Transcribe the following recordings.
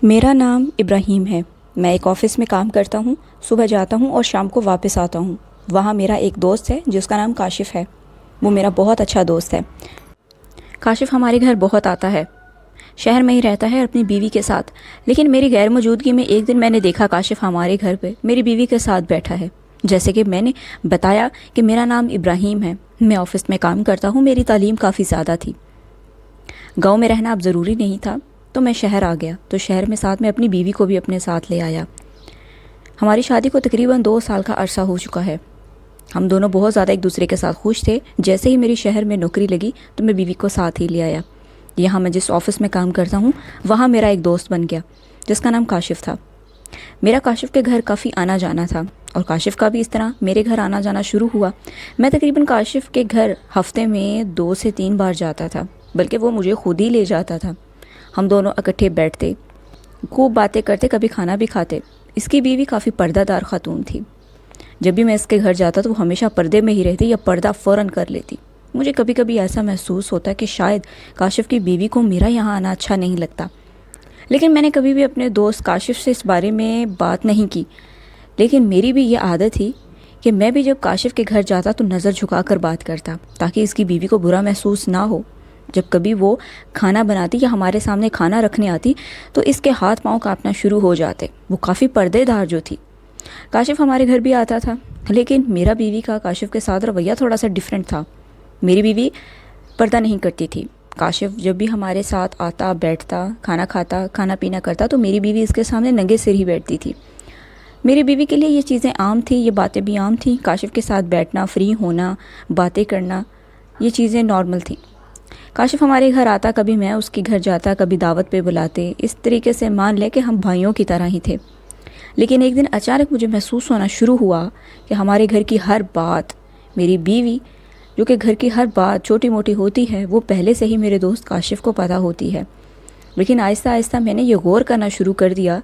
میرا نام ابراہیم ہے۔ میں ایک آفس میں کام کرتا ہوں۔ صبح جاتا ہوں اور شام کو واپس آتا ہوں۔ وہاں میرا ایک دوست ہے جس کا نام کاشف ہے۔ وہ میرا بہت اچھا دوست ہے۔ کاشف ہمارے گھر بہت آتا ہے۔ شہر میں ہی رہتا ہے اپنی بیوی کے ساتھ، لیکن میری غیر موجودگی میں ایک دن میں نے دیکھا کاشف ہمارے گھر پہ میری بیوی کے ساتھ بیٹھا ہے۔ جیسے کہ میں نے بتایا کہ میرا نام ابراہیم ہے، میں آفس میں کام کرتا ہوں، میری تعلیم کافی زیادہ تھی، گاؤں میں رہنا اب ضروری نہیں تھا، تو میں شہر آ گیا۔ تو شہر میں ساتھ میں اپنی بیوی کو بھی اپنے ساتھ لے آیا۔ ہماری شادی کو تقریباً 2 سال کا عرصہ ہو چکا ہے۔ ہم دونوں بہت زیادہ ایک دوسرے کے ساتھ خوش تھے۔ جیسے ہی میری شہر میں نوکری لگی تو میں بیوی کو ساتھ ہی لے آیا۔ یہاں میں جس آفس میں کام کرتا ہوں وہاں میرا ایک دوست بن گیا جس کا نام کاشف تھا۔ میرا کاشف کے گھر کافی آنا جانا تھا اور کاشف کا بھی اس طرح میرے گھر آنا جانا شروع ہوا۔ میں تقریباً کاشف کے گھر ہفتے میں 2 سے 3 بار جاتا تھا، بلکہ وہ مجھے خود ہی لے جاتا تھا۔ ہم دونوں اکٹھے بیٹھتے، خوب باتیں کرتے، کبھی کھانا بھی کھاتے۔ اس کی بیوی کافی پردہ دار خاتون تھی۔ جب بھی میں اس کے گھر جاتا تو وہ ہمیشہ پردے میں ہی رہتی یا پردہ فوراً کر لیتی۔ مجھے کبھی کبھی ایسا محسوس ہوتا کہ شاید کاشف کی بیوی کو میرا یہاں آنا اچھا نہیں لگتا، لیکن میں نے کبھی بھی اپنے دوست کاشف سے اس بارے میں بات نہیں کی۔ لیکن میری بھی یہ عادت تھی کہ میں بھی جب کاشف کے گھر جاتا تو نظر جھکا کر بات کرتا تاکہ اس کی بیوی کو برا محسوس نہ ہو۔ جب کبھی وہ کھانا بناتی یا ہمارے سامنے کھانا رکھنے آتی تو اس کے ہاتھ پاؤں کانپنا شروع ہو جاتے۔ وہ کافی پردے دار جو تھی۔ کاشف ہمارے گھر بھی آتا تھا، لیکن میرا بیوی کا کاشف کے ساتھ رویہ تھوڑا سا ڈیفرنٹ تھا۔ میری بیوی پردہ نہیں کرتی تھی۔ کاشف جب بھی ہمارے ساتھ آتا، بیٹھتا، کھانا کھاتا، کھانا پینا کرتا تو میری بیوی اس کے سامنے ننگے سر ہی بیٹھتی تھی۔ میری بیوی کے لیے یہ چیزیں عام تھیں، یہ باتیں بھی عام تھیں۔ کاشف کے ساتھ بیٹھنا، فری ہونا، باتیں کرنا، یہ چیزیں نارمل تھیں۔ کاشف ہمارے گھر آتا، کبھی میں اس کے گھر جاتا، کبھی دعوت پہ بلاتے، اس طریقے سے مان لے کہ ہم بھائیوں کی طرح ہی تھے۔ لیکن ایک دن اچانک مجھے محسوس ہونا شروع ہوا کہ ہمارے گھر کی ہر بات، میری بیوی جو کہ گھر کی ہر بات چھوٹی موٹی ہوتی ہے، وہ پہلے سے ہی میرے دوست کاشف کو پتہ ہوتی ہے۔ لیکن آہستہ آہستہ میں نے یہ غور کرنا شروع کر دیا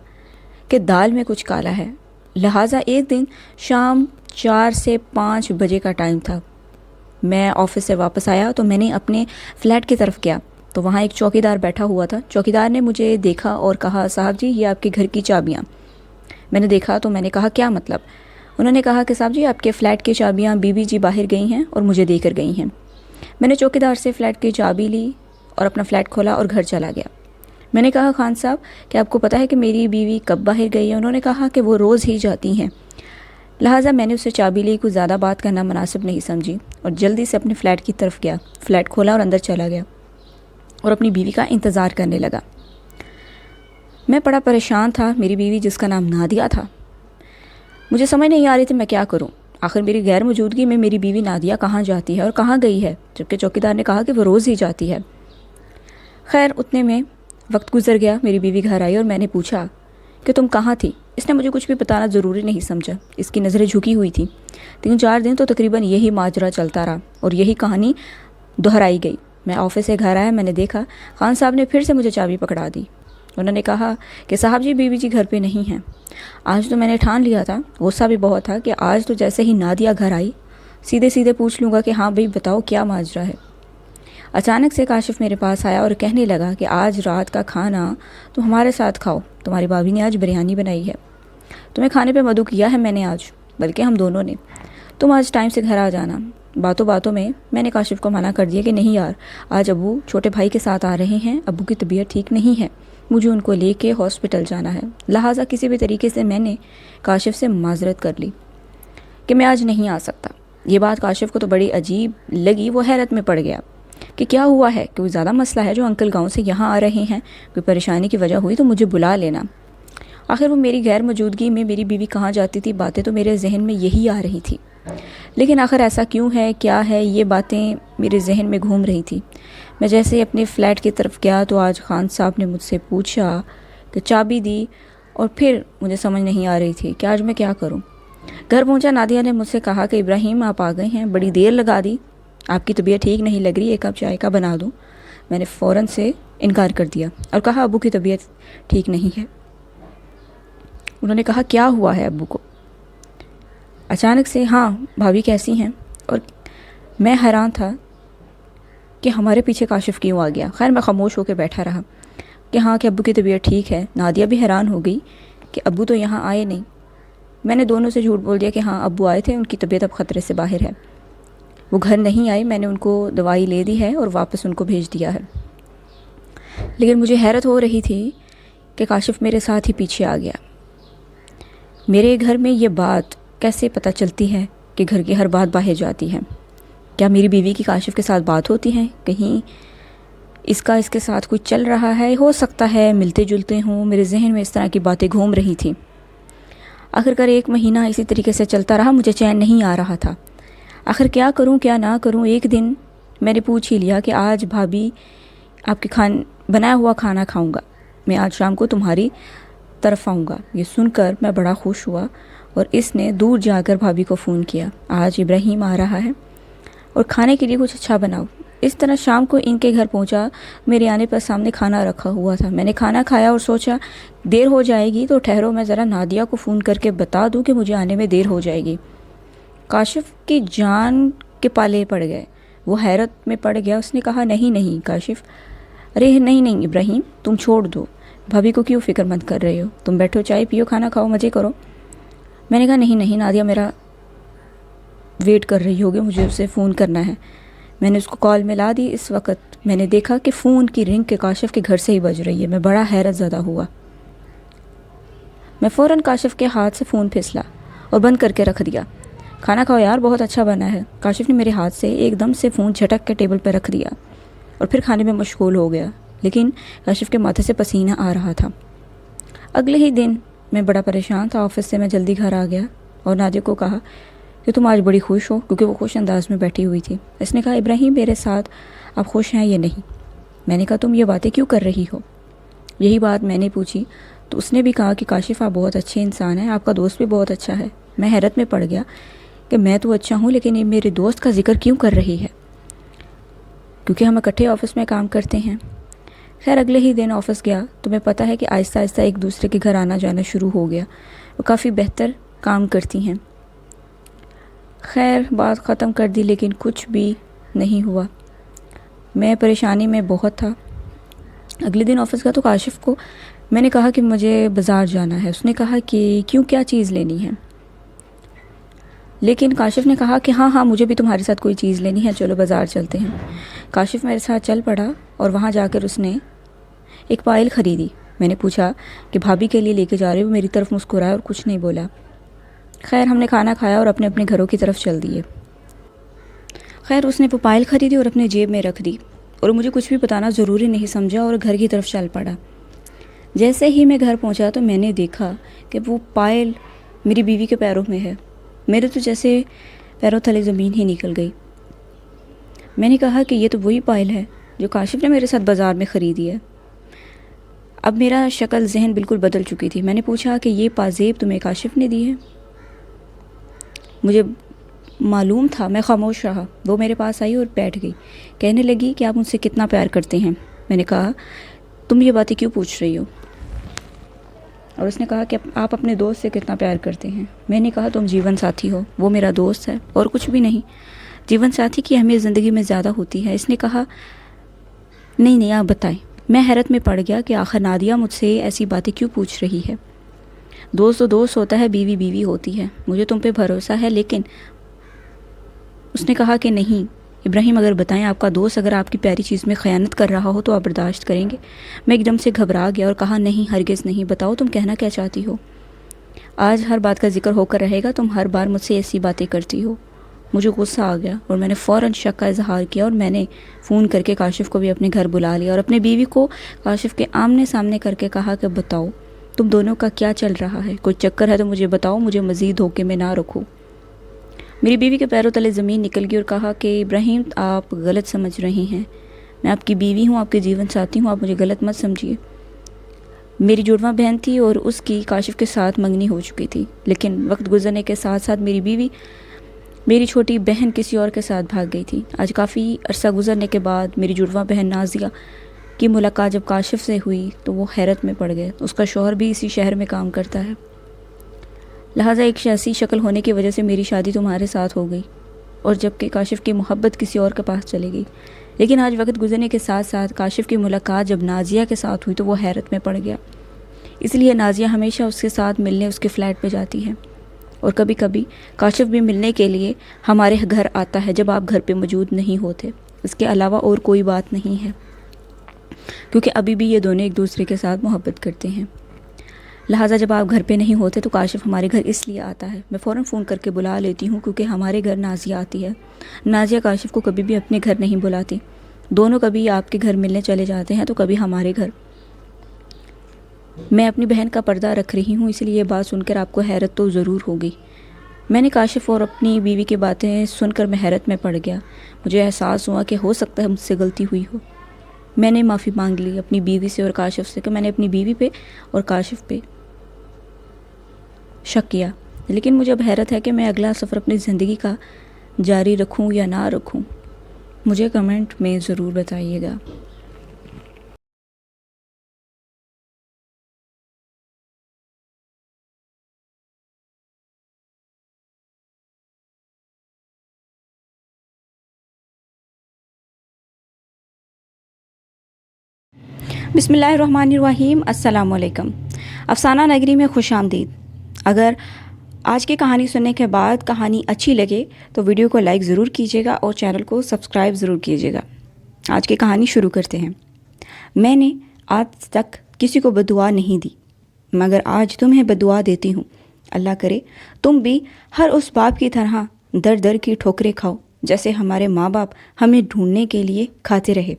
کہ دال میں کچھ کالا ہے۔ لہٰذا ایک دن شام 4 سے 5 بجے کا ٹائم تھا، میں آفس سے واپس آیا تو میں نے اپنے فلیٹ کی طرف گیا تو وہاں ایک چوکیدار بیٹھا ہوا تھا۔ چوکیدار نے مجھے دیکھا اور کہا، صاحب جی یہ آپ کے گھر کی چابیاں۔ میں نے دیکھا تو میں نے کہا کیا مطلب؟ انہوں نے کہا کہ صاحب جی آپ کے فلیٹ کی چابیاں بی بی جی باہر گئی ہیں اور مجھے دے کر گئی ہیں۔ میں نے چوکیدار سے فلیٹ کی چابی لی اور اپنا فلیٹ کھولا اور گھر چلا گیا۔ میں نے کہا، خان صاحب کہ آپ کو پتہ ہے کہ میری بیوی کب باہر گئی ہے؟ انہوں نے کہا کہ وہ روز ہی جاتی ہیں۔ لہٰذا میں نے اسے چابی لی، کچھ زیادہ بات کرنا مناسب نہیں سمجھی اور جلدی سے اپنے فلیٹ کی طرف گیا، فلیٹ کھولا اور اندر چلا گیا اور اپنی بیوی کا انتظار کرنے لگا۔ میں بڑا پریشان تھا۔ میری بیوی جس کا نام نادیہ تھا، مجھے سمجھ نہیں آ رہی تھی میں کیا کروں۔ آخر میری غیر موجودگی میں میری بیوی نادیہ کہاں جاتی ہے اور کہاں گئی ہے، جبکہ چوکیدار نے کہا کہ وہ روز ہی جاتی ہے۔ خیر اتنے میں وقت گزر گیا، میری بیوی گھر آئی اور میں نے پوچھا کہ تم کہاں تھی؟ اس نے مجھے کچھ بھی بتانا ضروری نہیں سمجھا، اس کی نظریں جھکی ہوئی تھیں۔ 3-4 دن تو تقریباً یہی ماجرا چلتا رہا اور یہی کہانی دہرائی گئی۔ میں آفس سے گھر آیا، میں نے دیکھا خان صاحب نے پھر سے مجھے چابی پکڑا دی۔ انہوں نے کہا کہ صاحب جی بیوی جی گھر پہ نہیں ہیں۔ آج تو میں نے ٹھان لیا تھا، غصہ بھی بہت تھا کہ آج تو جیسے ہی نادیہ گھر آئی سیدھے سیدھے پوچھ لوں گا کہ ہاں بھئی بتاؤ کیا ماجرا ہے۔ اچانک سے کاشف میرے پاس آیا اور کہنے لگا کہ آج رات کا کھانا تم ہمارے ساتھ کھاؤ، تمہاری بھابھی نے آج بریانی بنائی ہے، تمہیں کھانے پہ مدعو کیا ہے میں نے آج، بلکہ ہم دونوں نے، تم آج ٹائم سے گھر آ جانا۔ باتوں باتوں میں نے کاشف کو منع کر دیا کہ نہیں یار، آج ابو چھوٹے بھائی کے ساتھ آ رہے ہیں، ابو کی طبیعت ٹھیک نہیں ہے، مجھے ان کو لے کے ہاسپٹل جانا ہے۔ لہٰذا کسی بھی طریقے سے میں نے کاشف سے معذرت کر لی کہ میں آج نہیں آ سکتا۔ یہ بات کاشف کو تو بڑی عجیب لگی، وہ حیرت میں پڑ گیا کہ کیا ہوا ہے، کوئی زیادہ مسئلہ ہے جو انکل گاؤں سے یہاں آ رہے ہیں، کوئی پریشانی کی وجہ ہوئی تو مجھے بلا لینا۔ آخر وہ میری غیر موجودگی میں میری بیوی کہاں جاتی تھی، باتیں تو میرے ذہن میں یہی آ رہی تھی، لیکن آخر ایسا کیوں ہے، کیا ہے، یہ باتیں میرے ذہن میں گھوم رہی تھی۔ میں جیسے ہی اپنے فلیٹ کی طرف گیا تو آج خان صاحب نے مجھ سے پوچھا کہ چابی دی، اور پھر مجھے سمجھ نہیں آ رہی تھی کہ آج میں کیا کروں۔ گھر پہنچا نادیہ نے مجھ سے کہا کہ ابراہیم آپ آ گئے ہیں، بڑی دیر لگا دی، آپ کی طبیعت ٹھیک نہیں لگ رہی، ایک کپ چائے کا بنا دوں؟ میں نے فوراً سے انکار کر دیا اور کہا ابو کی طبیعت ٹھیک نہیں ہے۔ انہوں نے کہا کیا ہوا ہے ابو کو؟ اچانک سے ہاں بھابھی کیسی ہیں؟ اور میں حیران تھا کہ ہمارے پیچھے کاشف کیوں آ گیا۔ خیر میں خاموش ہو کے بیٹھا رہا۔ کہ ہاں کہ ابو کی طبیعت ٹھیک ہے۔ نادیہ بھی حیران ہو گئی کہ ابو تو یہاں آئے نہیں۔ میں نے دونوں سے جھوٹ بول دیا کہ ہاں ابو آئے تھے، ان کی طبیعت اب خطرے سے باہر ہے، وہ گھر نہیں آئے، میں نے ان کو دوائی لے دی ہے اور واپس ان کو بھیج دیا ہے۔ لیکن مجھے حیرت ہو رہی تھی کہ کاشف میرے ساتھ ہی پیچھے آ گیا۔ میرے گھر میں یہ بات کیسے پتہ چلتی ہے کہ گھر کی ہر بات باہر جاتی ہے؟ کیا میری بیوی کی کاشف کے ساتھ بات ہوتی ہے؟ کہیں اس کے ساتھ کچھ چل رہا ہے؟ ہو سکتا ہے ملتے جلتے ہوں۔ میرے ذہن میں اس طرح کی باتیں گھوم رہی تھیں۔ آخرکار 1 مہینہ اسی طریقے سے چلتا رہا، مجھے چین نہیں آ رہا تھا۔ آخر کیا کروں کیا نہ کروں؟ ایک دن میں نے پوچھ ہی لیا کہ آج بھابھی آپ کے بنایا ہوا کھانا کھاؤں گا، میں آج شام کو تمہاری طرف آؤں گا۔ یہ سن کر میں بڑا خوش ہوا اور اس نے دور جا کر بھابھی کو فون کیا، آج ابراہیم آ رہا ہے اور کھانے کے لیے کچھ اچھا بناؤ۔ اس طرح شام کو ان کے گھر پہنچا۔ میرے آنے پر سامنے کھانا رکھا ہوا تھا۔ میں نے کھانا کھایا اور سوچا دیر ہو جائے گی تو ٹھہرو، میں ذرا نادیہ کو فون کر کے بتا دوں کہ مجھے آنے میں دیر ہو جائے گی۔ کاشف کی جان کے پالے پڑ گئے، وہ حیرت میں پڑ گیا۔ اس نے کہا نہیں کاشف، ارے نہیں ابراہیم، تم چھوڑ دو، بھابھی کو کیوں فکر مند کر رہے ہو؟ تم بیٹھو، چائے پیو، کھانا کھاؤ، مزے کرو۔ میں نے کہا نہیں نادیہ میرا ویٹ کر رہی ہوگی، مجھے اسے فون کرنا ہے۔ میں نے اس کو کال ملا دی۔ اس وقت میں نے دیکھا کہ فون کی رنگ کے کاشف کے گھر سے ہی بج رہی ہے۔ میں بڑا حیرت زدہ ہوا۔ میں فوراً کاشف کے ہاتھ سے فون پھسلا اور بند کر کے رکھ دیا۔ کھانا کھاؤ یار، بہت اچھا بنا ہے۔ کاشف نے میرے ہاتھ سے ایک دم سے فون جھٹک کے ٹیبل پہ رکھ دیا اور پھر کھانے میں مشغول ہو گیا، لیکن کاشف کے ماتھے سے پسینہ آ رہا تھا۔ اگلے ہی دن میں بڑا پریشان تھا۔ آفس سے میں جلدی گھر آ گیا اور نادیہ کو کہا کہ تم آج بڑی خوش ہو، کیونکہ وہ خوش انداز میں بیٹھی ہوئی تھی۔ اس نے کہا ابراہیم میرے ساتھ آپ خوش ہیں یا نہیں؟ میں نے کہا تم یہ باتیں کیوں کر رہی ہو؟ یہی بات میں نے پوچھی تو اس نے بھی کہا کہ کاشف آپ بہت اچھے انسان ہیں، آپ کا دوست بھی بہت اچھا ہے۔ میں حیرت میں پڑ گیا کہ میں تو اچھا ہوں لیکن یہ میرے دوست کا ذکر کیوں کر رہی ہے، کیونکہ ہم اکٹھے آفس میں کام کرتے ہیں۔ خیر اگلے ہی دن آفس گیا تو میں پتہ ہے کہ آہستہ آہستہ ایک دوسرے کے گھر آنا جانا شروع ہو گیا۔ وہ کافی بہتر کام کرتی ہیں۔ خیر بات ختم کر دی لیکن کچھ بھی نہیں ہوا۔ میں پریشانی میں بہت تھا۔ اگلے دن آفس گیا تو کاشف کو میں نے کہا کہ مجھے بازار جانا ہے۔ اس نے کہا کہ کیوں، کیا چیز لینی ہے؟ لیکن کاشف نے کہا کہ ہاں مجھے بھی تمہارے ساتھ کوئی چیز لینی ہے، چلو بازار چلتے ہیں۔ کاشف میرے ساتھ چل پڑا اور وہاں جا کر اس نے ایک پائل خریدی۔ میں نے پوچھا کہ بھابھی کے لیے لے کے جا رہے ہو؟ میری طرف مسکرایا اور کچھ نہیں بولا۔ خیر ہم نے کھانا کھایا اور اپنے اپنے گھروں کی طرف چل دیے۔ خیر اس نے وہ پائل خریدی اور اپنے جیب میں رکھ دی اور مجھے کچھ بھی بتانا ضروری نہیں سمجھا اور گھر کی طرف چل پڑا۔ جیسے ہی میں گھر پہنچا تو میں نے دیکھا کہ وہ پائل میری بیوی کے پیروں میں ہے۔ میرے تو جیسے پیروں تلے زمین ہی نکل گئی۔ میں نے کہا کہ یہ تو وہی پائل ہے جو کاشف نے میرے ساتھ بازار میں خریدی ہے۔ اب میرا شکل ذہن بالکل بدل چکی تھی۔ میں نے پوچھا کہ یہ پازیب تمہیں کاشف نے دی ہے؟ مجھے معلوم تھا، میں خاموش رہا۔ وہ میرے پاس آئی اور بیٹھ گئی، کہنے لگی کہ آپ مجھ سے کتنا پیار کرتے ہیں۔ میں نے کہا تم یہ باتیں کیوں پوچھ رہی ہو؟ اور اس نے کہا کہ آپ اپنے دوست سے کتنا پیار کرتے ہیں۔ میں نے کہا تم جیون ساتھی ہو، وہ میرا دوست ہے اور کچھ بھی نہیں۔ جیون ساتھی کی اہمیت زندگی میں زیادہ ہوتی ہے۔ اس نے کہا نہیں آپ بتائیں۔ میں حیرت میں پڑ گیا کہ آخر نادیہ مجھ سے ایسی باتیں کیوں پوچھ رہی ہے۔ دوست تو دوست ہوتا ہے، بیوی بیوی ہوتی ہے۔ مجھے تم پہ بھروسہ ہے، لیکن اس نے کہا کہ نہیں ابراہیم، اگر بتائیں آپ کا دوست اگر آپ کی پیاری چیز میں خیانت کر رہا ہو تو آپ برداشت کریں گے؟ میں ایک دم سے گھبرا گیا اور کہا نہیں ہرگز نہیں، بتاؤ تم کہنا کیا چاہتی ہو؟ آج ہر بات کا ذکر ہو کر رہے گا، تم ہر بار مجھ سے ایسی باتیں کرتی ہو۔ مجھے غصہ آ گیا اور میں نے فوراً شک کا اظہار کیا اور میں نے فون کر کے کاشف کو بھی اپنے گھر بلا لیا اور اپنی بیوی کو کاشف کے آمنے سامنے کر کے کہا کہ بتاؤ تم دونوں کا کیا چل رہا ہے، کوئی چکر ہے تو مجھے بتاؤ، مجھے مزید دھوکے میں نہ رکھو۔ میری بیوی کے پیروں تلے زمین نکل گئی اور کہا کہ ابراہیم آپ غلط سمجھ رہے ہیں، میں آپ کی بیوی ہوں، آپ کے جیون ساتھی ہوں، آپ مجھے غلط مت سمجھیے۔ میری جڑواں بہن تھی اور اس کی کاشف کے ساتھ منگنی ہو چکی تھی، لیکن وقت گزرنے کے ساتھ ساتھ میری بیوی میری چھوٹی بہن کسی اور کے ساتھ بھاگ گئی تھی۔ آج کافی عرصہ گزرنے کے بعد میری جڑواں بہن نازیہ کی ملاقات جب کاشف سے ہوئی تو وہ حیرت میں پڑ گئے۔ اس کا شوہر بھی اسی شہر میں کام کرتا ہے، لہٰذا ایک سیاسی شکل ہونے کی وجہ سے میری شادی تمہارے ساتھ ہو گئی۔ اور جبکہ کاشف کی محبت کسی اور کے پاس چلے گئی۔ لیکن آج وقت گزرنے کے ساتھ ساتھ کاشف کی ملاقات جب نازیہ کے ساتھ ہوئی تو وہ حیرت میں پڑ گیا۔ اس لیے نازیہ ہمیشہ اس کے ساتھ ملنے اس کے فلیٹ پہ جاتی ہے، اور کبھی کبھی کاشف بھی ملنے کے لیے ہمارے گھر آتا ہے جب آپ گھر پہ موجود نہیں ہوتے۔ اس کے علاوہ اور کوئی بات نہیں ہے، کیونکہ ابھی بھی یہ دونوں ایک دوسرے کے ساتھ محبت کرتے ہیں۔ لہٰذا جب آپ گھر پہ نہیں ہوتے تو کاشف ہمارے گھر اس لیے آتا ہے، میں فوراً فون کر کے بلا لیتی ہوں کیونکہ ہمارے گھر نازیہ آتی ہے۔ نازیہ کاشف کو کبھی بھی اپنے گھر نہیں بلاتی، دونوں کبھی آپ کے گھر ملنے چلے جاتے ہیں تو کبھی ہمارے گھر۔ میں اپنی بہن کا پردہ رکھ رہی ہوں، اس لیے یہ بات سن کر آپ کو حیرت تو ضرور ہوگی۔ میں نے کاشف اور اپنی بیوی کی باتیں سن کر میں حیرت میں پڑ گیا۔ مجھے احساس ہوا کہ ہو سکتا ہے مجھ سے غلطی ہوئی ہو۔ میں نے معافی مانگ لی اپنی بیوی سے اور کاشف سے کہ میں نے اپنی بیوی پہ اور کاشف پہ شک کیا، لیکن مجھے اب حیرت ہے کہ میں اگلا سفر اپنی زندگی کا جاری رکھوں یا نہ رکھوں۔ مجھے کمنٹ میں ضرور بتائیے گا۔ بسم اللہ الرحمن الرحیم۔ السلام علیکم۔ افسانہ نگری میں خوش آمدید۔ اگر آج کی کہانی سننے کے بعد کہانی اچھی لگے تو ویڈیو کو لائک ضرور کیجیے گا اور چینل کو سبسکرائب ضرور کیجیے گا۔ آج کی کہانی شروع کرتے ہیں۔ میں نے آج تک کسی کو بددعا نہیں دی، مگر آج تمہیں بددعا دیتی ہوں۔ اللہ کرے تم بھی ہر اس باپ کی طرح در در کی ٹھوکریں کھاؤ جیسے ہمارے ماں باپ ہمیں ڈھونڈنے کے لیے کھاتے رہے۔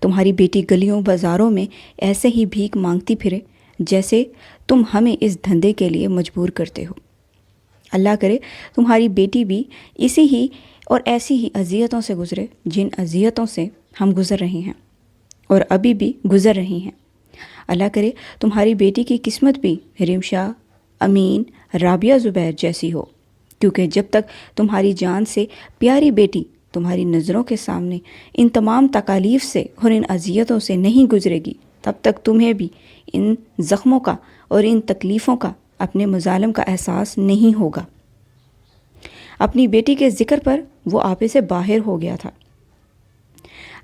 تمہاری بیٹی گلیوں بازاروں میں ایسے ہی بھیک مانگتی پھرے جیسے تم ہمیں اس دھندے کے لیے مجبور کرتے ہو۔ اللہ کرے تمہاری بیٹی بھی اسی ہی اور ایسی ہی اذیتوں سے گزرے جن اذیتوں سے ہم گزر رہے ہیں اور ابھی بھی گزر رہی ہیں۔ اللہ کرے تمہاری بیٹی کی قسمت بھی رمشا، امین، رابعہ زبیر جیسی ہو، کیونکہ جب تک تمہاری جان سے پیاری بیٹی تمہاری نظروں کے سامنے ان تمام تکالیف سے اور ان اذیتوں سے نہیں گزرے گی، تب تک تمہیں بھی ان زخموں کا اور ان تکلیفوں کا، اپنے مظالم کا احساس نہیں ہوگا۔ اپنی بیٹی کے ذکر پر وہ آپے سے باہر ہو گیا تھا۔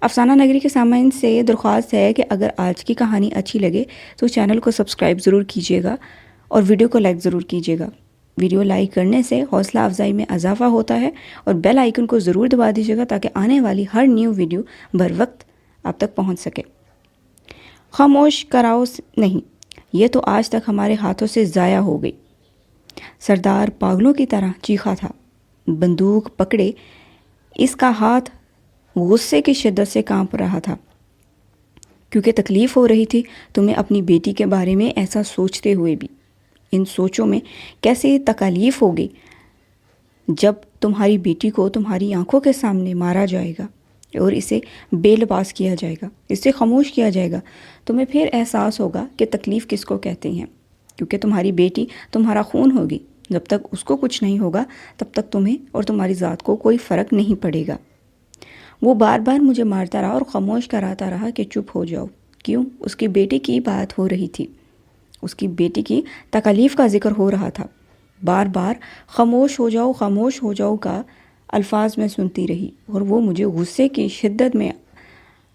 افسانہ نگری کے سامعین سے درخواست ہے کہ اگر آج کی کہانی اچھی لگے تو چینل کو سبسکرائب ضرور کیجیے گا اور ویڈیو کو لائک ضرور کیجیے گا۔ ویڈیو لائک کرنے سے حوصلہ افزائی میں اضافہ ہوتا ہے، اور بیل آئیکن کو ضرور دبا دیجیے گا تاکہ آنے والی ہر نیو ویڈیو بر وقت آپ تک پہنچ سکے۔ خاموش کراؤ نہیں، یہ تو آج تک ہمارے ہاتھوں سے ضائع ہو گئی۔ سردار پاگلوں کی طرح چیخا تھا، بندوق پکڑے اس کا ہاتھ غصے کی شدت سے کانپ رہا تھا، کیونکہ تکلیف ہو رہی تھی تمہیں اپنی بیٹی کے بارے میں ایسا سوچتے ہوئے بھی۔ ان سوچوں میں کیسے تکلیف ہوگی جب تمہاری بیٹی کو تمہاری آنکھوں کے سامنے مارا جائے گا اور اسے بے لباس کیا جائے گا، اسے خاموش کیا جائے گا۔ تمہیں پھر احساس ہوگا کہ تکلیف کس کو کہتے ہیں، کیونکہ تمہاری بیٹی تمہارا خون ہوگی۔ جب تک اس کو کچھ نہیں ہوگا تب تک تمہیں اور تمہاری ذات کو کوئی فرق نہیں پڑے گا۔ وہ بار بار مجھے مارتا رہا اور خاموش کراتا رہا کہ چپ ہو جاؤ۔ کیوں؟ اس کی بیٹی کی بات ہو رہی تھی، اس کی بیٹی کی تکلیف کا ذکر ہو رہا تھا۔ بار بار خاموش ہو جاؤ کا الفاظ میں سنتی رہی، اور وہ مجھے غصے کی شدت میں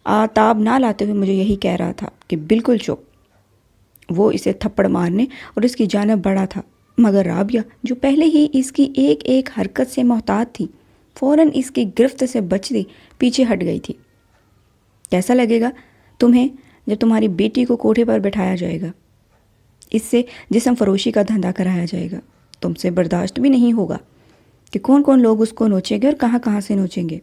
آتاب نہ لاتے ہوئے مجھے یہی کہہ رہا تھا کہ بالکل چپ۔ وہ اسے تھپڑ مارنے اور اس کی جانب بڑھا تھا، مگر رابعہ جو پہلے ہی اس کی ایک ایک حرکت سے محتاط تھی، فوراً اس کی گرفت سے بچتی پیچھے ہٹ گئی تھی۔ کیسا لگے گا تمہیں جب تمہاری بیٹی کو کوٹھے پر بٹھایا جائے گا، اس سے جسم فروشی کا دھندا کرایا جائے گا؟ تم سے برداشت بھی نہیں ہوگا کہ کون کون لوگ اس کو نوچیں گے اور کہاں کہاں سے نوچیں گے۔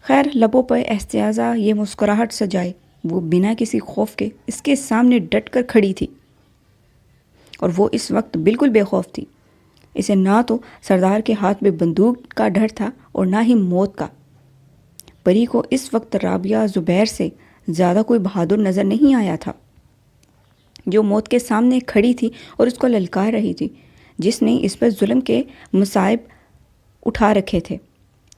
خیر، لبوں پر احتیاطا یہ مسکراہٹ سجائے وہ بنا کسی خوف کے اس کے سامنے ڈٹ کر کھڑی تھی، اور وہ اس وقت بالکل بے خوف تھی۔ اسے نہ تو سردار کے ہاتھ میں بندوق کا ڈر تھا اور نہ ہی موت کا۔ پری کو اس وقت رابعہ زبیر سے زیادہ کوئی بہادر نظر نہیں آیا تھا، جو موت کے سامنے کھڑی تھی اور اس کو للکار رہی تھی، جس نے اس پر ظلم کے مصائب اٹھا رکھے تھے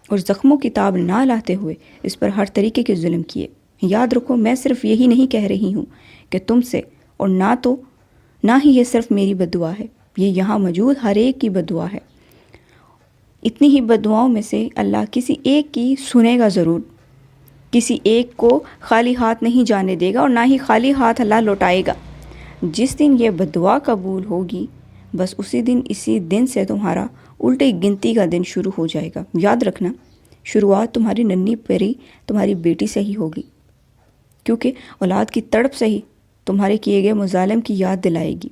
اور زخموں کی تاب نہ لاتے ہوئے اس پر ہر طریقے کے ظلم کیے۔ یاد رکھو، میں صرف یہی نہیں کہہ رہی ہوں کہ تم سے، اور نہ ہی یہ صرف میری بددعا ہے، یہ یہاں موجود ہر ایک کی بددعا ہے۔ اتنی ہی بددعاؤں میں سے اللہ کسی ایک کی سنے گا ضرور. کسی ایک کو خالی ہاتھ نہیں جانے دے گا اور نہ ہی خالی ہاتھ اللہ لوٹائے گا. جس دن یہ بددعا قبول ہوگی بس اسی دن سے تمہارا الٹی گنتی کا دن شروع ہو جائے گا. یاد رکھنا شروعات تمہاری ننھی پیری تمہاری بیٹی سے ہی ہوگی، کیونکہ اولاد کی تڑپ سے ہی تمہارے کیے گئے مظالم کی یاد دلائے گی.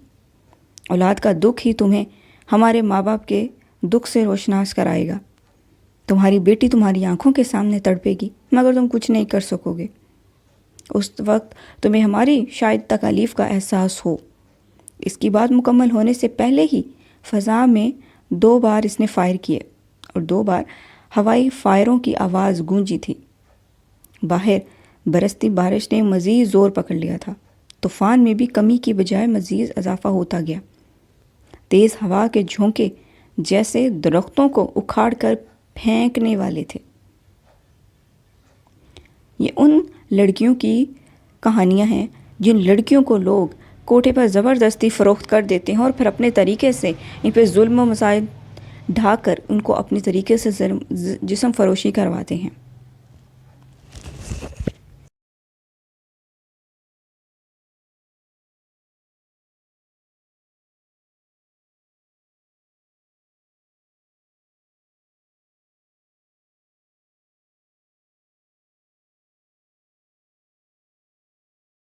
اولاد کا دکھ ہی تمہیں ہمارے ماں باپ کے دکھ سے روشناس کرائے گا. تمہاری بیٹی تمہاری آنکھوں کے سامنے تڑپے گی مگر تم کچھ نہیں کر سکو گے. اس وقت تمہیں ہماری شاید تکالیف کا احساس ہو. اس کی بات مکمل ہونے سے پہلے ہی فضا میں 2 بار اس نے فائر کیے اور 2 بار ہوائی فائروں کی آواز گونجی تھی. باہر برستی بارش نے مزید زور پکڑ لیا تھا. طوفان میں بھی کمی کی بجائے مزید اضافہ ہوتا گیا. تیز ہوا کے جھونکے جیسے درختوں کو اکھاڑ کر پھینکنے والے تھے. یہ ان لڑکیوں کی کہانیاں ہیں جن لڑکیوں کو لوگ کوٹھے پر زبردستی فروخت کر دیتے ہیں اور پھر اپنے طریقے سے ان پہ ظلم و مسائل ڈھا کر ان کو اپنے طریقے سے جسم فروشی کرواتے ہیں.